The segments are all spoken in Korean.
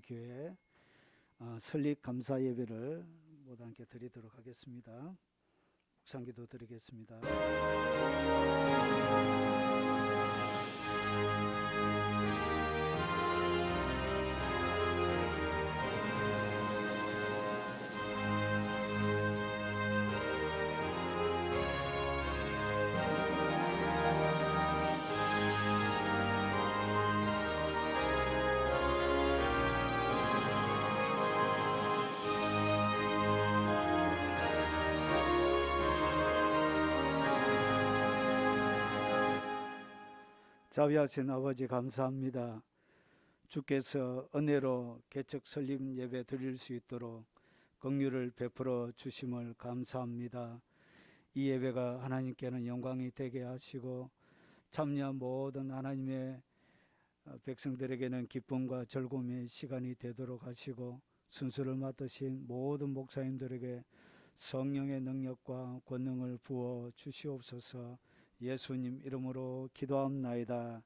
교회 설립 감사 예배를 모두 함께 드리도록 하겠습니다. 묵상기도 드리겠습니다. 자비하신 아버지 감사합니다. 주께서 은혜로 개척 설립 예배 드릴 수 있도록 긍휼을 베풀어 주심을 감사합니다. 이 예배가 하나님께는 영광이 되게 하시고 참여한 모든 하나님의 백성들에게는 기쁨과 즐거움의 시간이 되도록 하시고 순서를 맡으신 모든 목사님들에게 성령의 능력과 권능을 부어 주시옵소서. 예수님 이름으로 기도합나이다.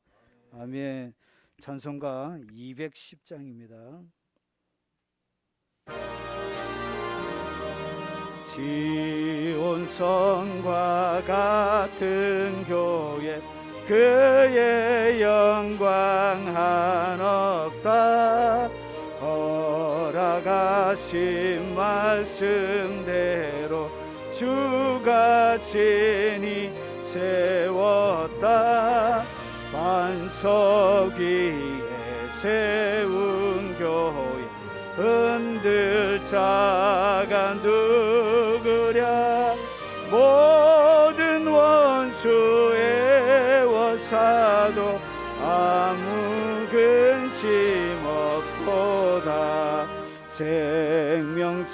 아멘. 찬송가 210장입니다. 지온성과 같은 교회 그의 영광 한없다. 허락하신 말씀대로 주가 친히 세웠다. 반석 위에 세운 교회 흔들 자가 누구랴. 모든 원수 애워사도 아무 근심 없도다. 생명샘이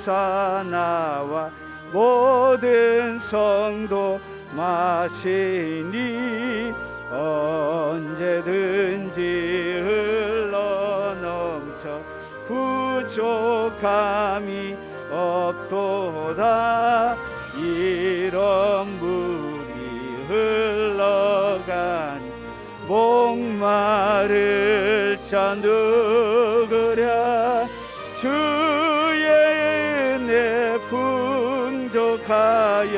솟아나와 모든 성도 마시니 언제든지 흘러넘쳐 부족함이 없도다. 이런 물이 흘러간 목마를 자 누구랴. 주의 은혜 풍족하여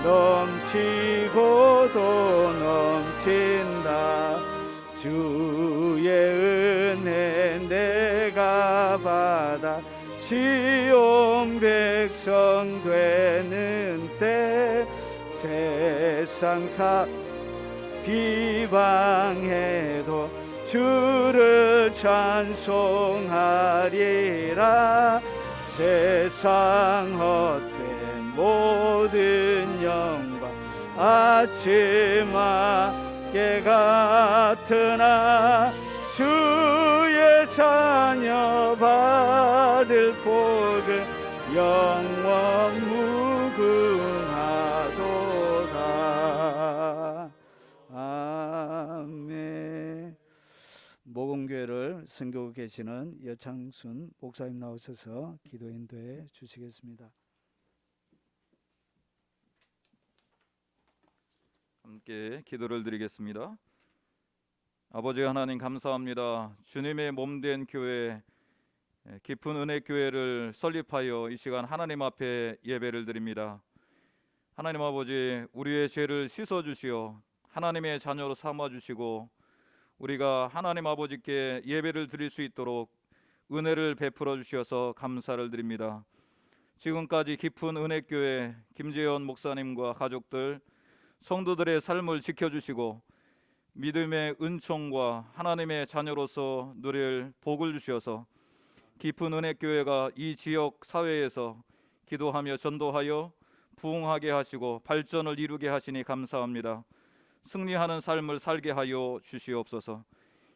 넘치고도 넘친다. 주의 은혜 내가 받아 시온 백성 되는 때 세상 비방해도 주를 찬송하리라. 세상 헛된 모든 영광 아침하게 같으나 주의 자녀 받을 복은 영원 무궁하도다. 아멘. 모금교회를 섬기고 계시는 여창순 목사님 나오셔서 기도 인도해 주시겠습니다. 함께 기도를 드리겠습니다. 아버지 하나님 감사합니다. 주님의 몸된 교회 깊은 은혜 교회를 설립하여 이 시간 하나님 앞에 예배를 드립니다. 하나님 아버지, 우리의 죄를 씻어 주시어 하나님의 자녀로 삼아 주시고 우리가 하나님 아버지께 예배를 드릴 수 있도록 은혜를 베풀어 주셔서 감사를 드립니다. 지금까지 깊은 은혜 교회 김재현 목사님과 가족들 성도들의 삶을 지켜주시고 믿음의 은총과 하나님의 자녀로서 누릴 복을 주셔서 깊은 은혜 교회가 이 지역 사회에서 기도하며 전도하여 부흥하게 하시고 발전을 이루게 하시니 감사합니다. 승리하는 삶을 살게 하여 주시옵소서.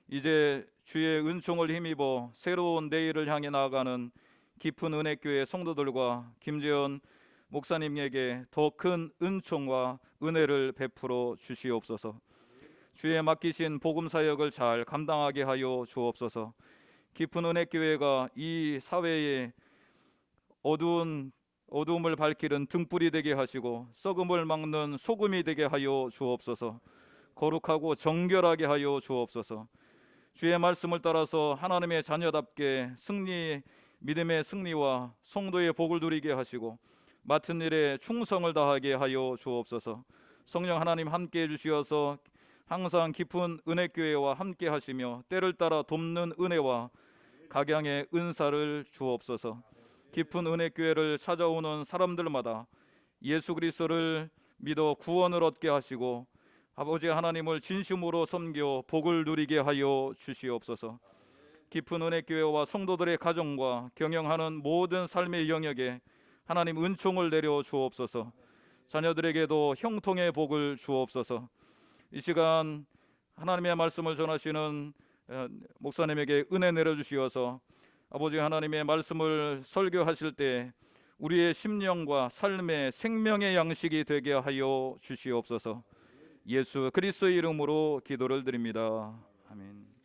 이제 주의 은총을 힘입어 새로운 내일을 향해 나아가는 깊은 은혜 교회 성도들과 김재현 목사님에게 더 큰 은총과 은혜를 베풀어 주시옵소서. 주의 맡기신 복음 사역을 잘 감당하게 하여 주옵소서. 깊은 은혜 교회가 이 사회에 어두움을 밝히는 등불이 되게 하시고 썩음을 막는 소금이 되게 하여 주옵소서. 거룩하고 정결하게 하여 주옵소서. 주의 말씀을 따라서 하나님의 자녀답게 믿음의 승리와 성도의 복을 누리게 하시고 맡은 일에 충성을 다하게 하여 주옵소서. 성령 하나님 함께 해주시어서 항상 깊은 은혜교회와 함께 하시며 때를 따라 돕는 은혜와 각양의 은사를 주옵소서. 깊은 은혜교회를 찾아오는 사람들마다 예수 그리스도를 믿어 구원을 얻게 하시고 아버지 하나님을 진심으로 섬겨 복을 누리게 하여 주시옵소서. 깊은 은혜교회와 성도들의 가정과 경영하는 모든 삶의 영역에 하나님 은총을 내려 주옵소서. 자녀들에게도 형통의 복을 주옵소서. 이 시간 하나님의 말씀을 전하시는 목사님에게 은혜 내려주시어서 아버지 하나님의 말씀을 설교하실 때 우리의 심령과 삶의 생명의 양식이 되게 하여 주시옵소서. 예수 그리스도의 이름으로 기도를 드립니다. 아멘.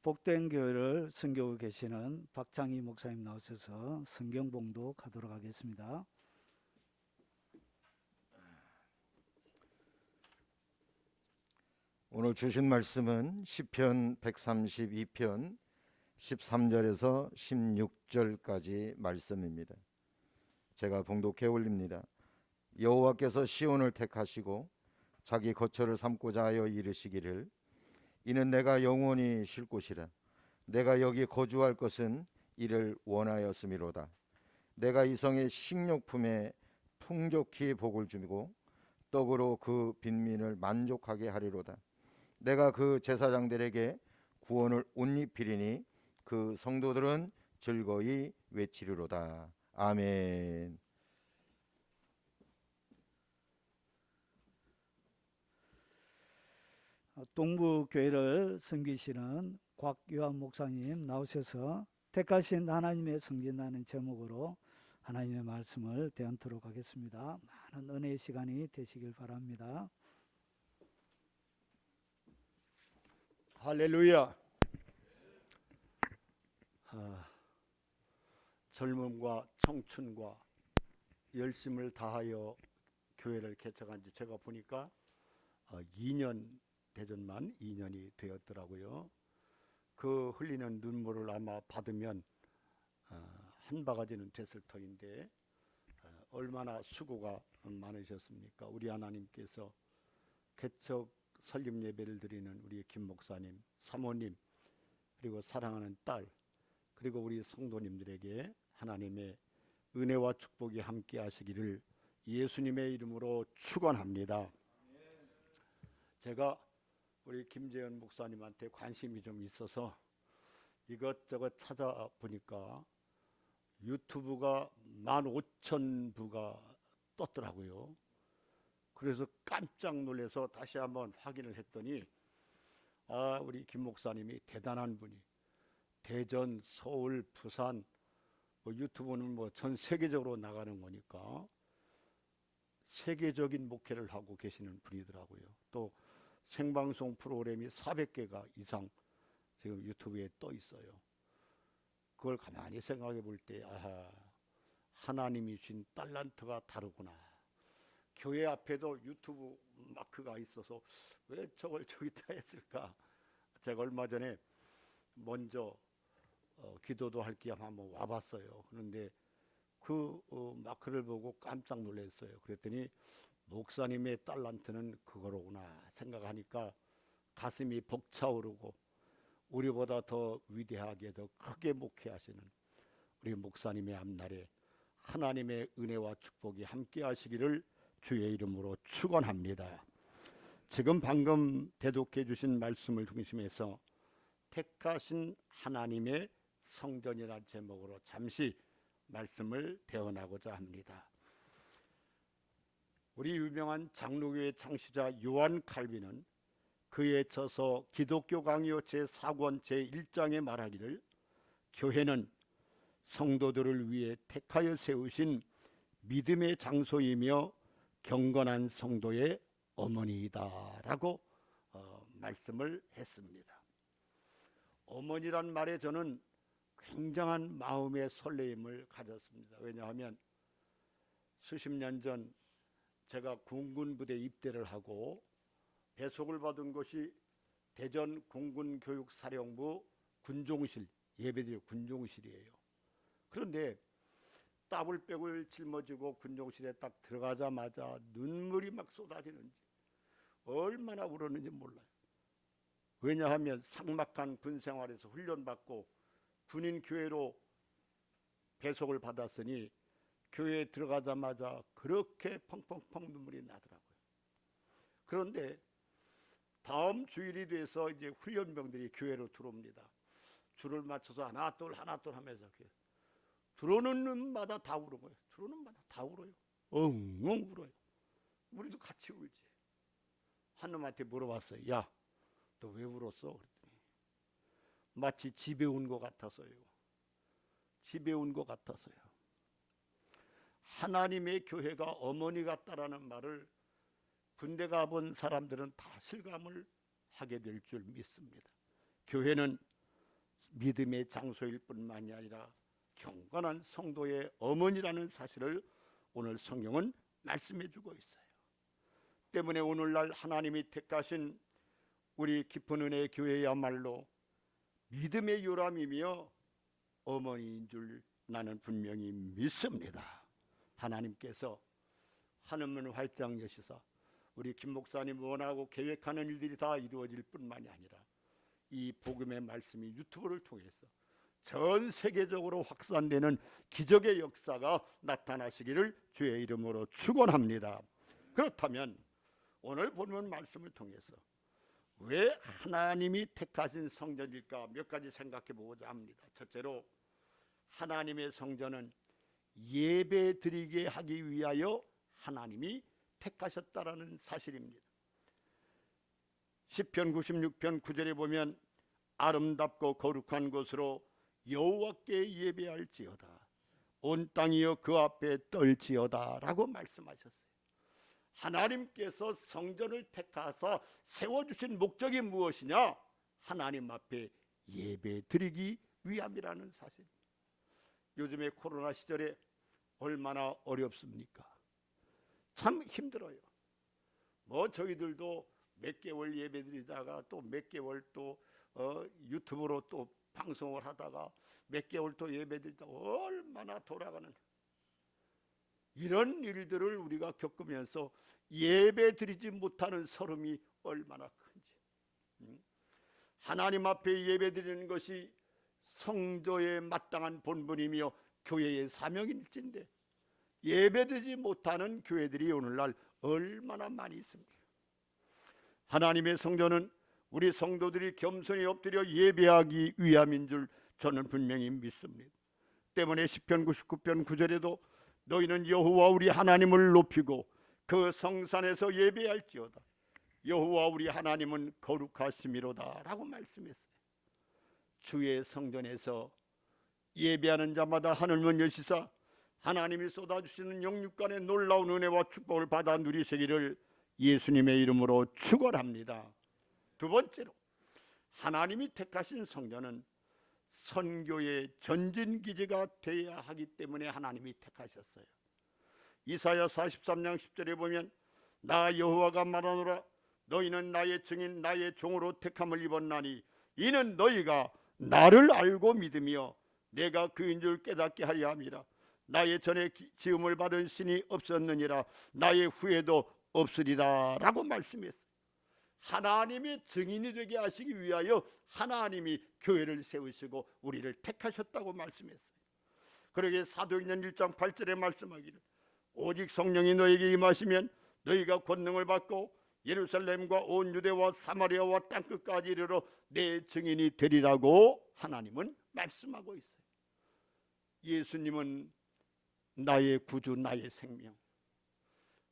복된 교회를 섬기고 계시는 박창희 목사님 나오셔서 성경 봉독하도록 하겠습니다. 오늘 주신 말씀은 시편 132편 13절에서 16절까지 말씀입니다. 제가 봉독해 올립니다. 여호와께서 시온을 택하시고 자기 거처를 삼고자 하여 이르시기를 이는 내가 영원히 쉴 곳이라. 내가 여기 거주할 것은 이를 원하였음이로다. 내가 이 성의 식료품에 풍족히 복을 주고 떡으로 그 빈민을 만족하게 하리로다. 내가 그 제사장들에게 구원을 옷 입히리니 그 성도들은 즐거이 외치리로다. 아멘. 동부교회를 섬기시는 곽유한 목사님 나오셔서 택하신 하나님의 성진라는 제목으로 하나님의 말씀을 대언토록 하겠습니다. 많은 은혜의 시간이 되시길 바랍니다. 할렐루야. 젊음과 청춘과 열심을 다하여 교회를 개척한 지 제가 보니까 2년 되전만 2년이 되었더라고요. 그 흘리는 눈물을 아마 받으면 한 바가지는 됐을 터인데 얼마나 수고가 많으셨습니까? 우리 하나님께서 개척 설립 예배를 드리는 우리 김 목사님, 사모님, 그리고 사랑하는 딸, 그리고 우리 성도님들에게 하나님의 은혜와 축복이 함께 하시기를 예수님의 이름으로 축원합니다. 제가 우리 김재현 목사님한테 관심이 좀 있어서 이것저것 찾아보니까 유튜브가 15,000부가 떴더라고요. 그래서 깜짝 놀라서 다시 한번 확인을 했더니 우리 김 목사님이 대단한 분이 대전, 서울, 부산 유튜브는 전 세계적으로 나가는 거니까 세계적인 목회를 하고 계시는 분이더라고요. 또 생방송 프로그램이 400개가 이상 지금 유튜브에 떠 있어요. 그걸 가만히 생각해 볼 때 하나님이 주신 달란트가 다르구나. 교회 앞에도 유튜브 마크가 있어서 왜 저걸 저기다 했을까? 제가 얼마 전에 먼저 기도도 할 겸 한번 와봤어요. 그런데 그 마크를 보고 깜짝 놀랐어요. 그랬더니 목사님의 달란트는 그거로구나 생각하니까 가슴이 벅차오르고 우리보다 더 위대하게 더 크게 목회하시는 우리 목사님의 앞날에 하나님의 은혜와 축복이 함께 하시기를 주의 이름으로 축원합니다. 지금 방금 대독해 주신 말씀을 중심해서 택하신 하나님의 성전이라는 제목으로 잠시 말씀을 대언하고자 합니다. 우리 유명한 장로교의 창시자 요한 칼빈은 그의 저서 기독교 강요 제4권 제1장에 말하기를 교회는 성도들을 위해 택하여 세우신 믿음의 장소이며 경건한 성도의 어머니이다 라고 말씀을 했습니다. 어머니란 말에 저는 굉장한 마음의 설레임을 가졌습니다. 왜냐하면 수십 년 전 제가 공군부대 입대를 하고 배속을 받은 곳이 대전 공군교육사령부 군종실, 예배드릴 군종실이에요. 그런데 따블백을 짊어지고 군종실에 딱 들어가자마자 눈물이 막 쏟아지는지 얼마나 울었는지 몰라요. 왜냐하면 삭막한 군생활에서 훈련받고 군인 교회로 배속을 받았으니 교회에 들어가자마자 그렇게 펑펑펑 눈물이 나더라고요. 그런데 다음 주일이 돼서 이제 훈련병들이 교회로 들어옵니다. 줄을 맞춰서 하나 둘 하면서 들어오는 눈마다 다 울은 거예요. 들어오는 마다 다 울어요. 엉엉 울어요. 우리도 같이 울지. 한 놈한테 물어봤어요. 야, 너 왜 울었어? 그랬더니 마치 집에 온 것 같아서요. 집에 온 것 같아서요. 하나님의 교회가 어머니 같다라는 말을 군대 가본 사람들은 다 실감을 하게 될 줄 믿습니다. 교회는 믿음의 장소일 뿐만이 아니라 경건한 성도의 어머니라는 사실을 오늘 성경은 말씀해 주고 있어요. 때문에 오늘날 하나님이 택하신 우리 깊은 은혜의 교회야말로 믿음의 요람이며 어머니인 줄 나는 분명히 믿습니다. 하나님께서 하늘문 활짝 여시사 우리 김 목사님 원하고 계획하는 일들이 다 이루어질 뿐만이 아니라 이 복음의 말씀이 유튜브를 통해서 전 세계적으로 확산되는 기적의 역사가 나타나시기를 주의 이름으로 축원합니다. 그렇다면 오늘 본문 말씀을 통해서 왜 하나님이 택하신 성전일까 몇 가지 생각해 보고자 합니다. 첫째로 하나님의 성전은 예배 드리게 하기 위하여 하나님이 택하셨다라는 사실입니다. 시편 96편 9절에 보면 아름답고 거룩한 곳으로 여호와께 예배할지어다 온 땅이여 그 앞에 떨지어다 라고 말씀하셨어요. 하나님께서 성전을 택하사 세워주신 목적이 무엇이냐? 하나님 앞에 예배 드리기 위함이라는 사실. 요즘에 코로나 시절에 얼마나 어렵습니까? 참 힘들어요. 뭐 저희들도 몇 개월 예배 드리다가 또 몇 개월 또 유튜브로 또 방송을 하다가 몇 개월 또 예배 드리다가 얼마나 돌아가는 이런 일들을 우리가 겪으면서 예배 드리지 못하는 서름이 얼마나 큰지. 하나님 앞에 예배 드리는 것이 성도의 마땅한 본분이며 교회의 사명일진데 예배 드리지 못하는 교회들이 오늘날 얼마나 많이 있습니까? 하나님의 성전은 우리 성도들이 겸손히 엎드려 예배하기 위함인 줄 저는 분명히 믿습니다. 때문에 시편 99편 9절에도 너희는 여호와 우리 하나님을 높이고 그 성산에서 예배할지어다 여호와 우리 하나님은 거룩하심이로다 라고 말씀했어요. 주의 성전에서 예배하는 자마다 하늘문 여시사 하나님이 쏟아주시는 영육간의 놀라운 은혜와 축복을 받아 누리시기를 예수님의 이름으로 축원합니다. 두 번째로 하나님이 택하신 성전은 선교의 전진기지가 되어야 하기 때문에 하나님이 택하셨어요. 이사야 43장 10절에 보면 나 여호와가 말하노라 너희는 나의 증인 나의 종으로 택함을 입었나니 이는 너희가 나를 알고 믿으며 내가 그인 줄 깨닫게 하려 함이라. 나의 전에 지음을 받은 신이 없었느니라 나의 후에도 없으리라 라고 말씀했어요. 하나님의 증인이 되게 하시기 위하여 하나님이 교회를 세우시고 우리를 택하셨다고 말씀했어요. 그러기에 사도행전 1장 8절에 말씀하기를 오직 성령이 너에게 임하시면 너희가 권능을 받고 예루살렘과 온 유대와 사마리아와 땅끝까지 이르러 내 증인이 되리라고 하나님은 말씀하고 있어요. 예수님은 나의 구주 나의 생명,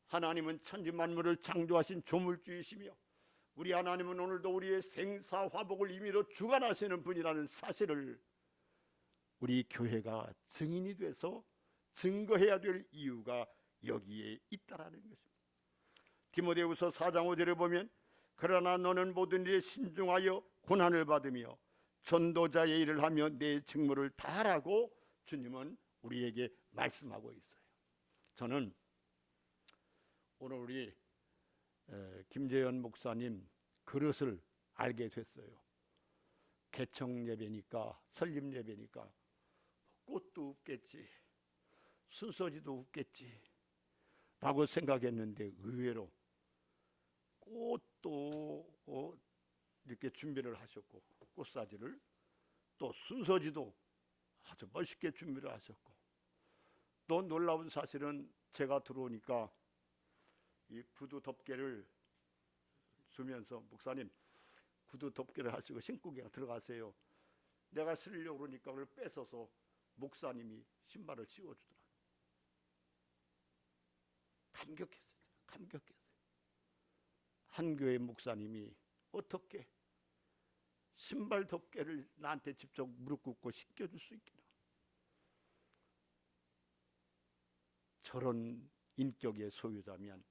하나님은 천지 만물을 창조하신 조물주이시며 우리 하나님은 오늘도 우리의 생사화복을 임의로 주관하시는 분이라는 사실을 우리 교회가 증인이 돼서 증거해야 될 이유가 여기에 있다라는 것입니다. 디모데후서 4장 5절에 보면 그러나 너는 모든 일에 신중하여 고난을 받으며 전도자의 일을 하며 내 직무를 다하라고 주님은 우리에게 말씀하고 있어요. 저는 오늘 우리 김재현 목사님 그릇을 알게 됐어요. 개청 예배니까, 설립 예배니까 꽃도 없겠지, 순서지도 없겠지 라고 생각했는데 의외로 꽃도 이렇게 준비를 하셨고, 꽃사지를 또 순서지도 아주 멋있게 준비를 하셨고, 또 놀라운 사실은 제가 들어오니까 이 구두 덮개를 주면서 목사님 구두 덮개를 하시고 신고 그냥 들어가세요. 내가 쓰려고 그러니까 그걸 뺏어서 목사님이 신발을 씌워주더라. 감격했어요. 감격했어요. 한 교회 목사님이 어떻게 신발 덮개를 나한테 직접 무릎 꿇고 씻겨줄 수 있겠나. 저런 인격의 소유자면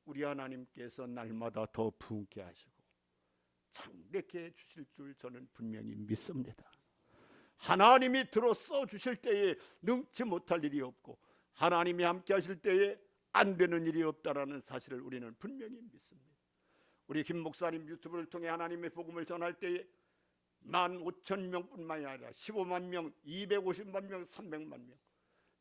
우리 하나님께서 날마다 더 부흥케 하시고 창대케 해주실 줄 저는 분명히 믿습니다. 하나님이 들어 써주실 때에 능치 못할 일이 없고 하나님이 함께 하실 때에 안 되는 일이 없다라는 사실을 우리는 분명히 믿습니다. 우리 김 목사님 유튜브를 통해 하나님의 복음을 전할 때에 15,000명뿐만이 아니라 15만 명, 250만 명, 300만 명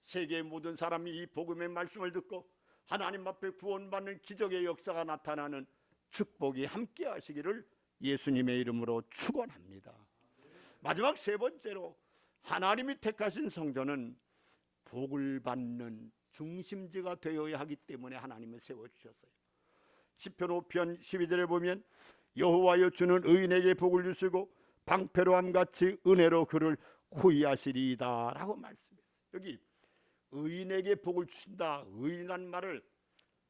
세계의 모든 사람이 이 복음의 말씀을 듣고 하나님 앞에 구원받는 기적의 역사가 나타나는 축복이 함께 하시기를 예수님의 이름으로 축원합니다. 마지막 세 번째로 하나님이 택하신 성전은 복을 받는 중심지가 되어야 하기 때문에 하나님은 세워주셨어요. 시편 5편 12절에 보면 여호와여 주는 의인에게 복을 주시고 방패로함 같이 은혜로 그를 호위하시리이다 라고 말씀했어요. 여기 의인에게 복을 주신다, 의인이라는 말을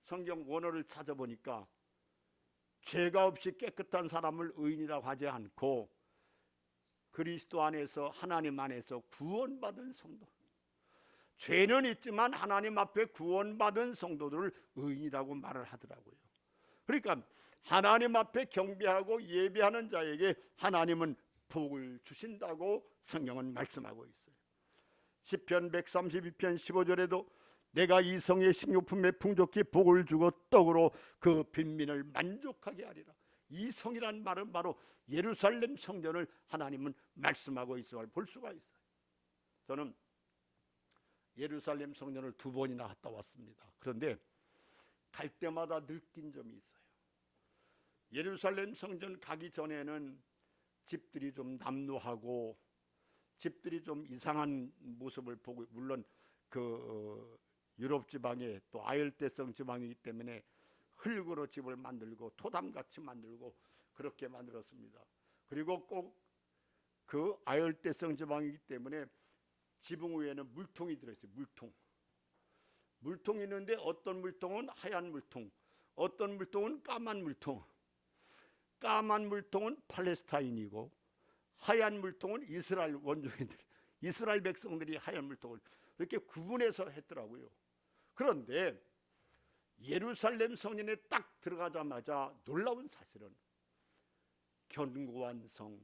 성경 원어를 찾아보니까 죄가 없이 깨끗한 사람을 의인이라고 하지 않고 그리스도 안에서 하나님 안에서 구원받은 성도, 죄는 있지만 하나님 앞에 구원받은 성도들을 의인이라고 말을 하더라고요. 그러니까 하나님 앞에 경배하고 예배하는 자에게 하나님은 복을 주신다고 성경은 말씀하고 있어요. 시편 132편 15절에도 내가 이 성의 식료품에 풍족히 복을 주고 떡으로 그 빈민을 만족하게 하리라. 이 성이란 말은 바로 예루살렘 성전을 하나님은 말씀하고 있음을 볼 수가 있어요. 저는 예루살렘 성전을 2번이나 갔다 왔습니다. 그런데 갈 때마다 느낀 점이 있어요. 예루살렘 성전 가기 전에는 집들이 좀 남루하고 집들이 좀 이상한 모습을 보고, 물론 그 유럽 지방에 또 아열대성 지방이기 때문에 흙으로 집을 만들고 토담같이 만들고 그렇게 만들었습니다. 그리고 꼭 그 아열대성 지방이기 때문에 지붕 위에는 물통이 들어있어요. 물통이 있는데 어떤 물통은 하얀 물통, 어떤 물통은 까만 물통. 까만 물통은 팔레스타인이고 하얀 물통은 이스라엘 원주민들, 이스라엘 백성들이 하얀 물통을 이렇게 구분해서 했더라고요. 그런데 예루살렘 성전에 딱 들어가자마자 놀라운 사실은 견고한 성,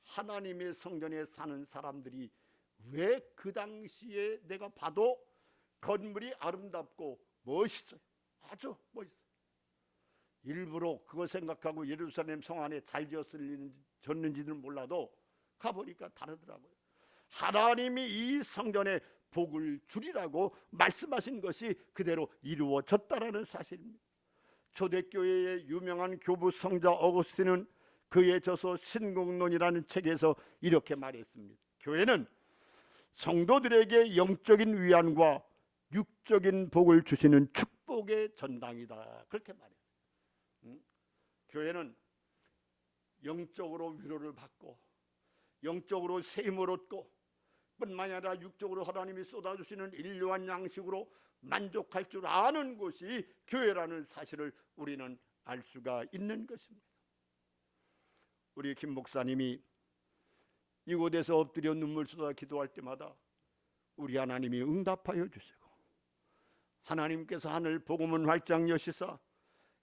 하나님의 성전에 사는 사람들이 왜 그 당시에 내가 봐도 건물이 아름답고 멋있어요. 아주 멋있어요. 일부러 그거 생각하고 예루살렘 성 안에 잘 지었는지는 몰라도 가보니까 다르더라고요. 하나님이 이 성전에 복을 주리라고 말씀하신 것이 그대로 이루어졌다라는 사실입니다. 초대교회의 유명한 교부 성자 어거스틴은 그의 저서 신공론이라는 책에서 이렇게 말했습니다. 교회는 성도들에게 영적인 위안과 육적인 복을 주시는 축복의 전당이다. 그렇게 말했어요. 교회는 영적으로 위로를 받고 영적으로 셈을 얻고 뿐만이 아니라 육적으로 하나님이 쏟아주시는 일용할 양식으로 만족할 줄 아는 곳이 교회라는 사실을 우리는 알 수가 있는 것입니다. 우리 김 목사님이 이곳에서 엎드려 눈물 쏟아 기도할 때마다 우리 하나님이 응답하여 주시고 하나님께서 하늘 복음은 활짝 여시사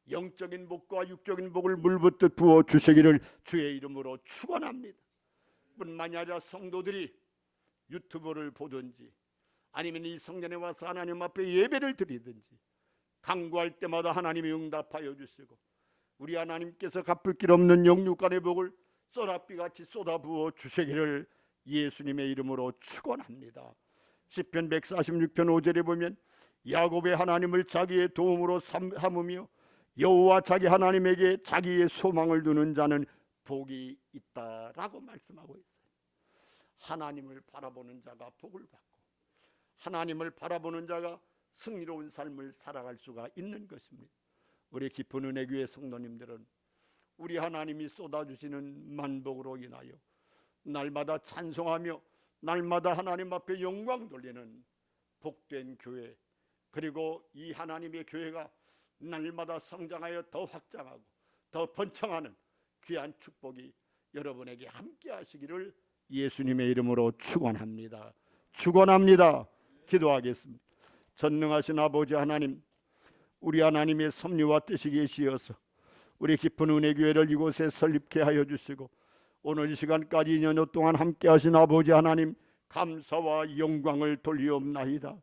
영적인 복과 육적인 복을 물붓듯 부어 주시기를 주의 이름으로 축원합니다. 뿐만이 아니라 성도들이 유튜브를 보든지 아니면 이 성전에 와서 하나님 앞에 예배를 드리든지 간구할 때마다 하나님이 응답하여 주시고 우리 하나님께서 갚을 길 없는 영육간의 복을 쏘라비같이 쏟아부어 주시기를 예수님의 이름으로 축원합니다. 시편 146편 5절에 보면 야곱의 하나님을 자기의 도움으로 삼으며 여호와 자기 하나님에게 자기의 소망을 두는 자는 복이 있다라고 말씀하고 있어요. 하나님을 바라보는 자가 복을 받고 하나님을 바라보는 자가 승리로운 삶을 살아갈 수가 있는 것입니다. 우리 깊은 은혜교회 성도님들은 우리 하나님이 쏟아주시는 만복으로 인하여 날마다 찬송하며 날마다 하나님 앞에 영광 돌리는 복된 교회, 그리고 이 하나님의 교회가 날마다 성장하여 더 확장하고 더 번창하는 귀한 축복이 여러분에게 함께 하시기를 예수님의 이름으로 축원합니다. 축원합니다. 기도하겠습니다. 전능하신 아버지 하나님, 우리 하나님의 섭리와 뜻이 계시어서 우리 깊은 은혜교회를 이곳에 설립케 하여 주시고 오늘 이 시간까지 2년 동안 함께 하신 아버지 하나님, 감사와 영광을 돌리옵나이다.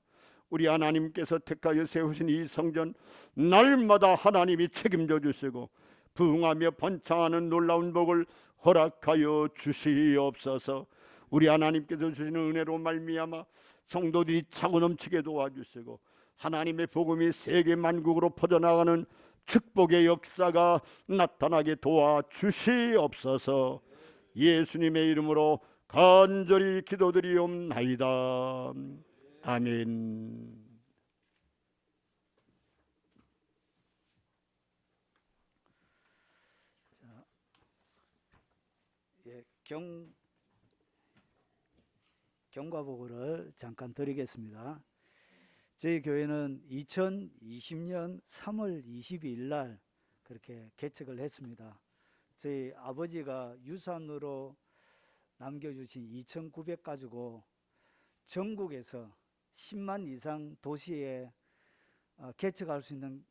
우리 하나님께서 택하여 세우신 이 성전 날마다 하나님이 책임져 주시고 부흥하며 번창하는 놀라운 복을 허락하여 주시옵소서. 우리 하나님께서 주시는 은혜로 말미암아 성도들이 차고 넘치게 도와주시고 하나님의 복음이 세계 만국으로 퍼져나가는 축복의 역사가 나타나게 도와주시옵소서. 예수님의 이름으로 간절히 기도드리옵나이다. 아멘. 예, 경과보고를 잠깐 드리겠습니다. 저희 교회는 2020년 3월 22일 날 그렇게 개척을 했습니다. 저희 아버지가 유산으로 남겨주신 2,900 가지고 전국에서 10만 이상 도시에 개척할 수 있는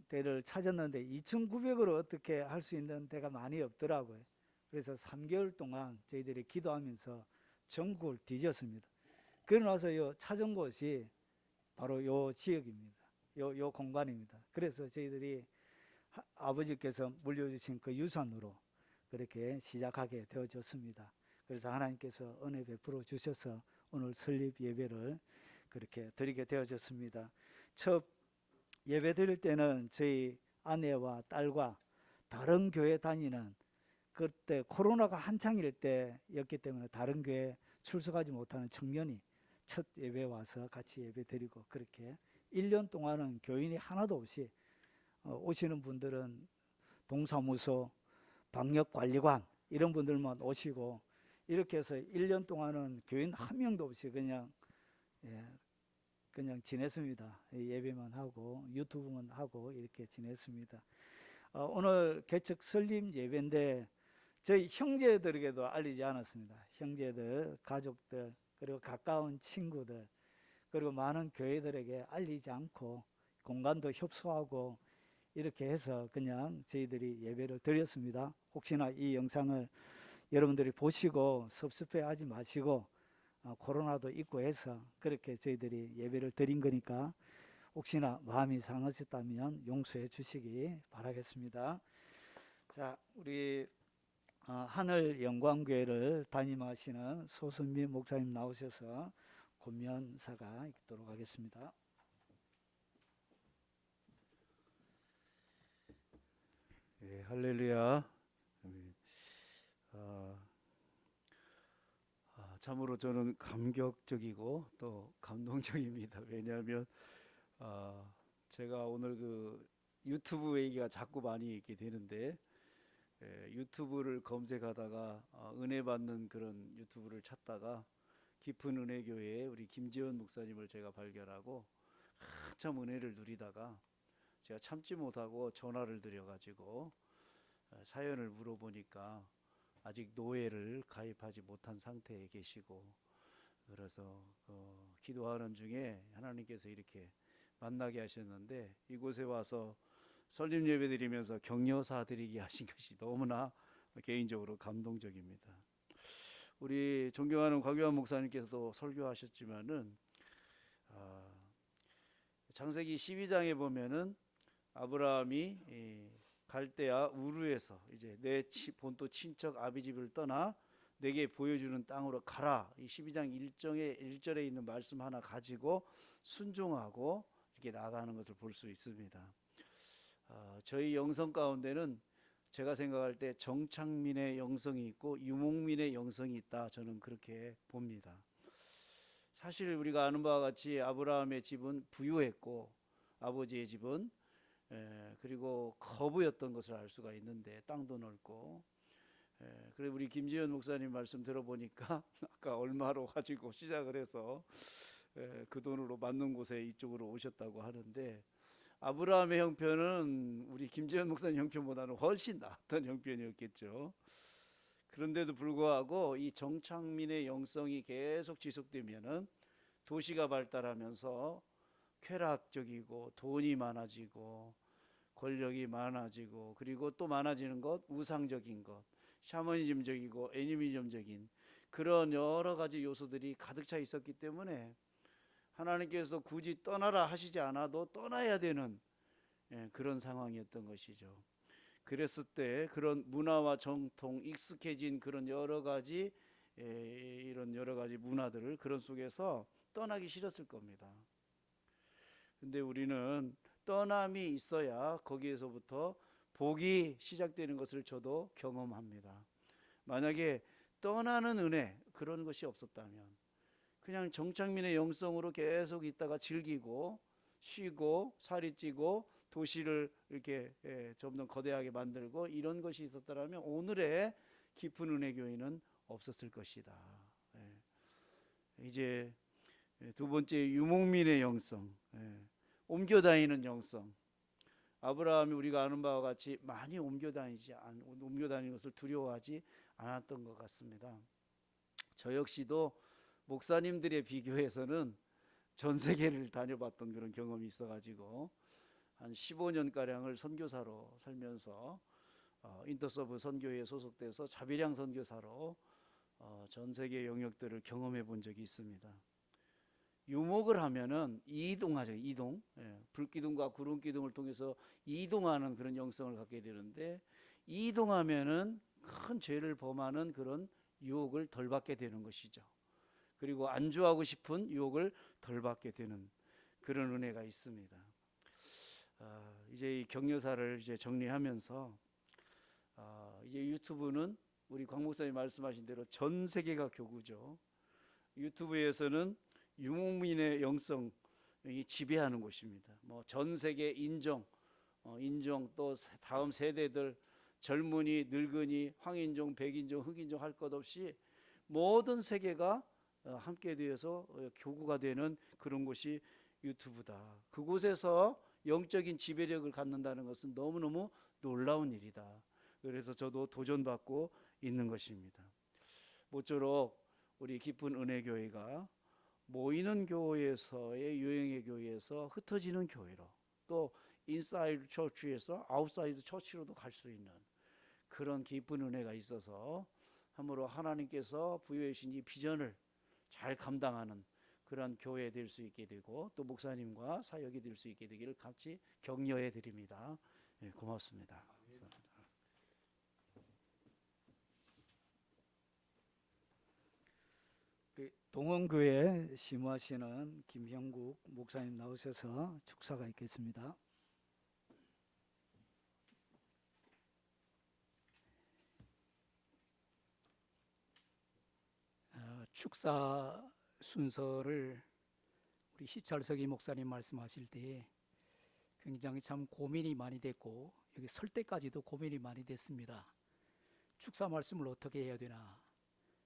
데를 찾았는데 2,900으로 어떻게 할 수 있는 데가 많이 없더라고요. 그래서 3개월 동안 저희들이 기도하면서 전국을 뒤졌습니다. 그러고 나서 찾은 곳이 바로 요 지역입니다. 요 공간입니다. 그래서 저희들이 아버지께서 물려주신 그 유산으로 그렇게 시작하게 되어졌습니다. 그래서 하나님께서 은혜 베풀어 주셔서 오늘 설립 예배를 그렇게 드리게 되어졌습니다. 첫 예배 드릴 때는 저희 아내와 딸과 다른 교회 다니는, 그때 코로나가 한창일 때였기 때문에 다른 교회 출석하지 못하는 청년이 첫 예배 와서 같이 예배 드리고, 그렇게 1년 동안은 교인이 하나도 없이 오시는 분들은 동사무소, 방역관리관 이런 분들만 오시고, 이렇게 해서 1년 동안은 교인 한 명도 없이 그냥 지냈습니다. 예배만 하고 유튜브만 하고 이렇게 지냈습니다. 오늘 개척 설립 예배인데 저희 형제들에게도 알리지 않았습니다. 형제들, 가족들, 그리고 가까운 친구들, 그리고 많은 교회들에게 알리지 않고 공간도 협소하고 이렇게 해서 그냥 저희들이 예배를 드렸습니다. 혹시나 이 영상을 여러분들이 보시고 섭섭해하지 마시고, 코로나도 있고 해서 그렇게 저희들이 예배를 드린 거니까 혹시나 마음이 상하셨다면 용서해 주시기 바라겠습니다. 자, 우리 하늘 영광교회를 담임하시는 소선미 목사님 나오셔서 권면사가 있도록 하겠습니다. 예, 할렐루야. 참으로 저는 감격적이고 또 감동적입니다. 왜냐하면 제가 오늘 그 유튜브 얘기가 자꾸 많이 있게 되는데, 유튜브를 검색하다가 은혜 받는 그런 유튜브를 찾다가 깊은 은혜 교회에 우리 김지원 목사님을 제가 발견하고 한참 은혜를 누리다가 제가 참지 못하고 전화를 드려가지고 사연을 물어보니까 아직 노예를 가입하지 못한 상태에 계시고, 그래서 기도하는 중에 하나님께서 이렇게 만나게 하셨는데, 이곳에 와서 설립 예배 드리면서 격려사 드리게 하신 것이 너무나 개인적으로 감동적입니다. 우리 존경하는 곽유한 목사님께서도 설교하셨지만은 창세기 12장에 보면은 아브라함이 갈대아 우르에서 이제 내 본토 친척 아비집을 떠나 내게 보여주는 땅으로 가라. 이 12장 1절에 있는 말씀 하나 가지고 순종하고 이렇게 나아가는 것을 볼 수 있습니다. 저희 영성 가운데는 제가 생각할 때 정창민의 영성이 있고 유목민의 영성이 있다. 저는 그렇게 봅니다. 사실 우리가 아는 바와 같이 아브라함의 집은 부유했고 아버지의 집은 그리고 거부였던 것을 알 수가 있는데 땅도 넓고 그래 우리 김지현 목사님 말씀 들어보니까 아까 얼마로 가지고 시작을 해서 그 돈으로 맞는 곳에 이쪽으로 오셨다고 하는데 아브라함의 형편은 우리 김지현 목사님 형편보다는 훨씬 나았던 형편이었겠죠. 그런데도 불구하고 이 정창민의 영성이 계속 지속되면은 도시가 발달하면서 쾌락적이고 돈이 많아지고 권력이 많아지고 그리고 또 많아지는 것 우상적인 것 샤머니즘적이고 애니미즘적인 그런 여러 가지 요소들이 가득 차 있었기 때문에 하나님께서 굳이 떠나라 하시지 않아도 떠나야 되는 그런 상황이었던 것이죠. 그랬을 때 그런 문화와 정통 익숙해진 그런 여러 가지 이런 여러 가지 문화들을 그런 속에서 떠나기 싫었을 겁니다. 근데 우리는 떠남이 있어야 거기에서부터 복이 시작되는 것을 저도 경험합니다. 만약에 떠나는 은혜 그런 것이 없었다면 그냥 정창민의 영성으로 계속 있다가 즐기고 쉬고 살이 찌고 도시를 이렇게 점점 거대하게 만들고 이런 것이 있었다면 오늘의 깊은 은혜 교회는 없었을 것이다. 이제 두 번째 유목민의 영성, 옮겨 다니는 영성. 아브라함이 우리가 아는 바와 같이 많이 옮겨 다니는 것을 두려워하지 않았던 것 같습니다. 저 역시도 목사님들의 비교에서는 전 세계를 다녀봤던 그런 경험이 있어가지고 한 15년 가량을 선교사로 살면서 인터서브 선교회에 소속돼서 자비량 선교사로 전 세계 영역들을 경험해 본 적이 있습니다. 유목을 하면은 이동하죠. 이동. 불기둥과 구름기둥을 통해서 이동하는 그런 영성을 갖게 되는데 이동하면은 큰 죄를 범하는 그런 유혹을 덜 받게 되는 것이죠. 그리고 안주하고 싶은 유혹을 덜 받게 되는 그런 은혜가 있습니다. 이제 이 격려사를 이제 정리하면서 이제 유튜브는 우리 광 목사님 말씀하신 대로 전 세계가 교구죠. 유튜브에서는 유목민의 영성이 지배하는 곳입니다. 뭐 전 세계 인정 또 다음 세대들 젊은이 늙은이 황인종 백인종 흑인종 할 것 없이 모든 세계가 함께 되어서 교구가 되는 그런 곳이 유튜브다. 그곳에서 영적인 지배력을 갖는다는 것은 너무너무 놀라운 일이다. 그래서 저도 도전받고 있는 것입니다. 모쪼록 우리 깊은 은혜교회가 모이는 교회에서의 유형의 교회에서 흩어지는 교회로 또 인사이드 처치에서 아웃사이드 처치로도 갈 수 있는 그런 깊은 은혜가 있어서 함으로 하나님께서 부여해 주신 이 비전을 잘 감당하는 그런 교회 될 수 있게 되고 또 목사님과 사역이 될 수 있게 되기를 같이 격려해 드립니다. 고맙습니다. 동원교회 심화시는 김형국 목사님 나오셔서 축사가 있겠습니다. 축사 순서를 우리 시찰석이 목사님 말씀하실 때 굉장히 참 고민이 많이 됐고 여기 설 때까지도 고민이 많이 됐습니다. 축사 말씀을 어떻게 해야 되나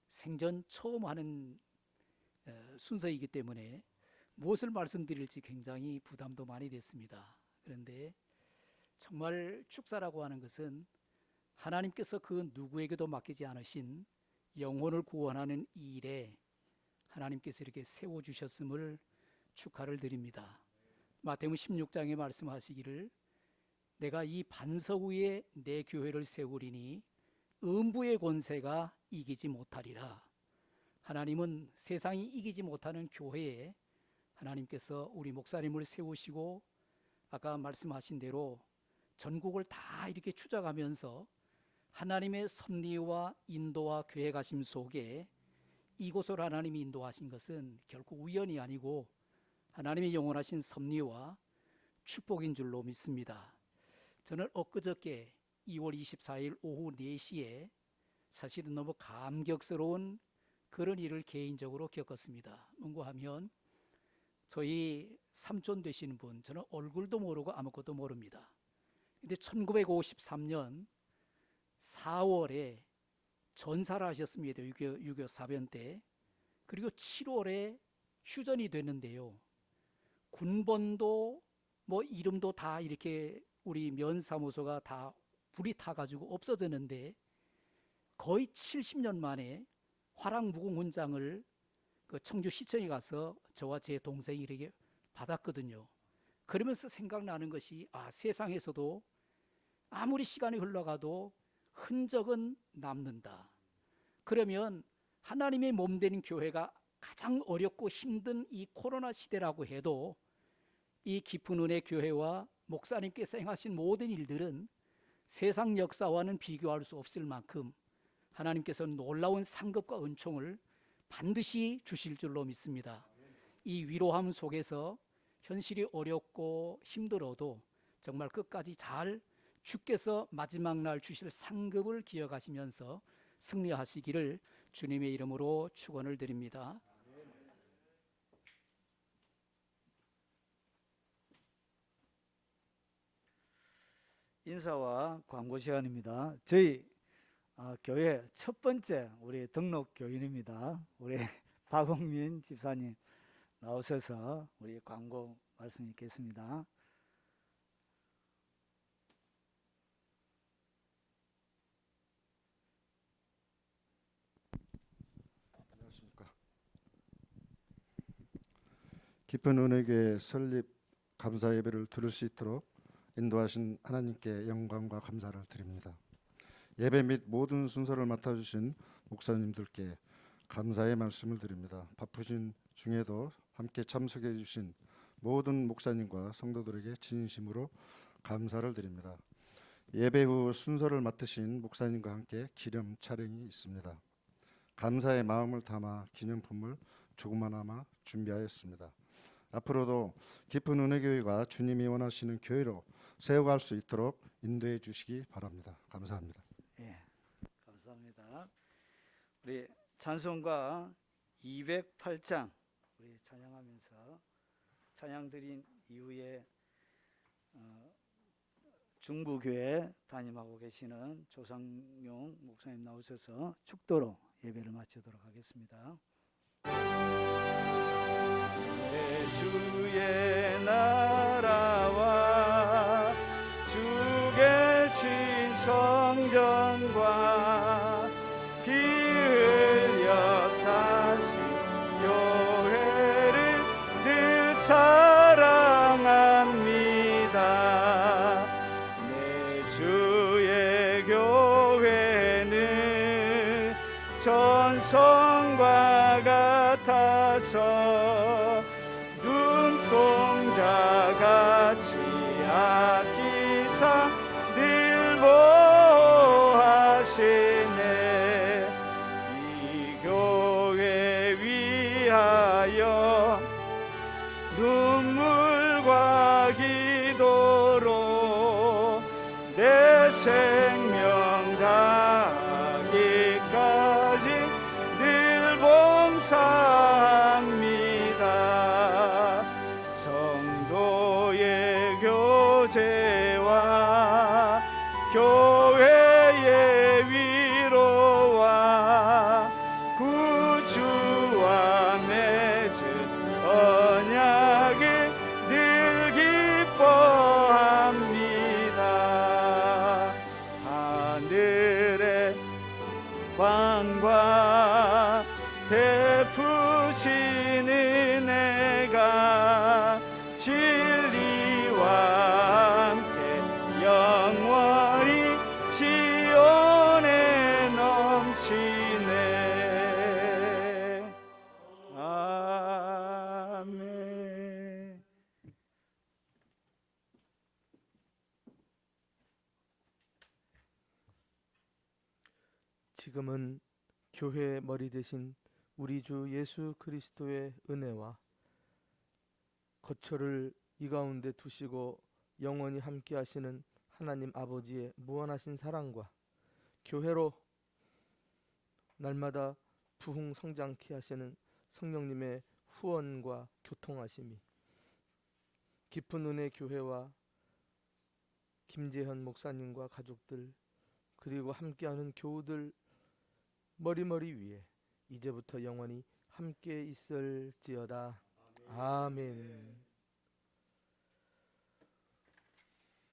생전 처음 하는 순서이기 때문에 무엇을 말씀드릴지 굉장히 부담도 많이 됐습니다. 그런데 정말 축사라고 하는 것은 하나님께서 그 누구에게도 맡기지 않으신 영혼을 구원하는 이 일에 하나님께서 이렇게 세워주셨음을 축하를 드립니다. 마태복음 16장에 말씀하시기를 내가 이 반석 위에 내 교회를 세우리니 음부의 권세가 이기지 못하리라. 하나님은 세상이 이기지 못하는 교회에 하나님께서 우리 목사님을 세우시고 아까 말씀하신 대로 전국을 다 이렇게 추적하면서 하나님의 섭리와 인도와 계획하심 속에 이곳으로 하나님이 인도하신 것은 결코 우연이 아니고 하나님의 영원하신 섭리와 축복인 줄로 믿습니다. 저는 엊그저께 2월 24일 오후 4시에 사실은 너무 감격스러운 그런 일을 개인적으로 겪었습니다. 뭔가 하면 저희 삼촌 되시는 분, 저는 얼굴도 모르고 아무것도 모릅니다. 근데 1953년 4월에 전사를 하셨습니다. 6.25 사변 때. 그리고 7월에 휴전이 됐는데요. 군번도 뭐 이름도 다 이렇게 우리 면사무소가 다 불이 타가지고 없어졌는데 거의 70년 만에 화랑무궁훈장을 그 청주시청에 가서 저와 제 동생이 이렇게 받았거든요. 그러면서 생각나는 것이 세상에서도 아무리 시간이 흘러가도 흔적은 남는다. 그러면 하나님의 몸된 교회가 가장 어렵고 힘든 이 코로나 시대라고 해도 이 깊은 은혜 교회와 목사님께서 행하신 모든 일들은 세상 역사와는 비교할 수 없을 만큼 하나님께서 놀라운 상급과 은총을 반드시 주실 줄로 믿습니다. 이 위로함 속에서 현실이 어렵고 힘들어도 정말 끝까지 잘 주께서 마지막 날 주실 상급을 기억하시면서 승리하시기를 주님의 이름으로 축원을 드립니다. 인사와 광고 시간입니다. 저희 교회 첫 번째 우리 등록 교인입니다. 우리 박홍민 집사님 나오셔서 우리 광고 말씀 있겠습니다. 안녕하십니까. 깊은 은혜교회 설립 감사 예배를 들을 수 있도록 인도하신 하나님께 영광과 감사를 드립니다. 예배 및 모든 순서를 맡아주신 목사님들께 감사의 말씀을 드립니다. 바쁘신 중에도 함께 참석해 주신 모든 목사님과 성도들에게 진심으로 감사를 드립니다. 예배 후 순서를 맡으신 목사님과 함께 기념 촬영이 있습니다. 감사의 마음을 담아 기념품을 조그마나마 준비하였습니다. 앞으로도 깊은 은혜교회가 주님이 원하시는 교회로 세워갈 수 있도록 인도해 주시기 바랍니다. 감사합니다. 예, 감사합니다. 우리 찬송가 208장 우리 찬양하면서 찬양 드린 이후에 중부교회 담임하고 계시는 조상용 목사님 나오셔서 축도로 예배를 마치도록 하겠습니다. 내 주의 나라와 주 계신 성전과 피 흘려 사신 교회를 늘 사랑합니다. 내 주의 교회는 전성과 같아서 눈동자같이 아끼사 늘 보하시네. 이 교회 위하여 눈물과 기도로 내 생명 다하기까지 늘 봉사합니다. 성도의 교제와 교회의 위로와 구주와 맺은 언약을 늘 기뻐합니다. 하늘의 광과 베푸시는 은혜가 진리와 함께 영원히 지금은 교회의 머리 대신 우리 주 예수 그리스도의 은혜와 거처를 이 가운데 두시고 영원히 함께 하시는 하나님 아버지의 무한하신 사랑과 교회로 날마다 부흥 성장케 하시는 성령님의 후원과 교통하심이 깊은 은혜 교회와 김재현 목사님과 가족들 그리고 함께하는 교우들 머리머리 위에 이제부터 영원히 함께 있을지어다. 아멘.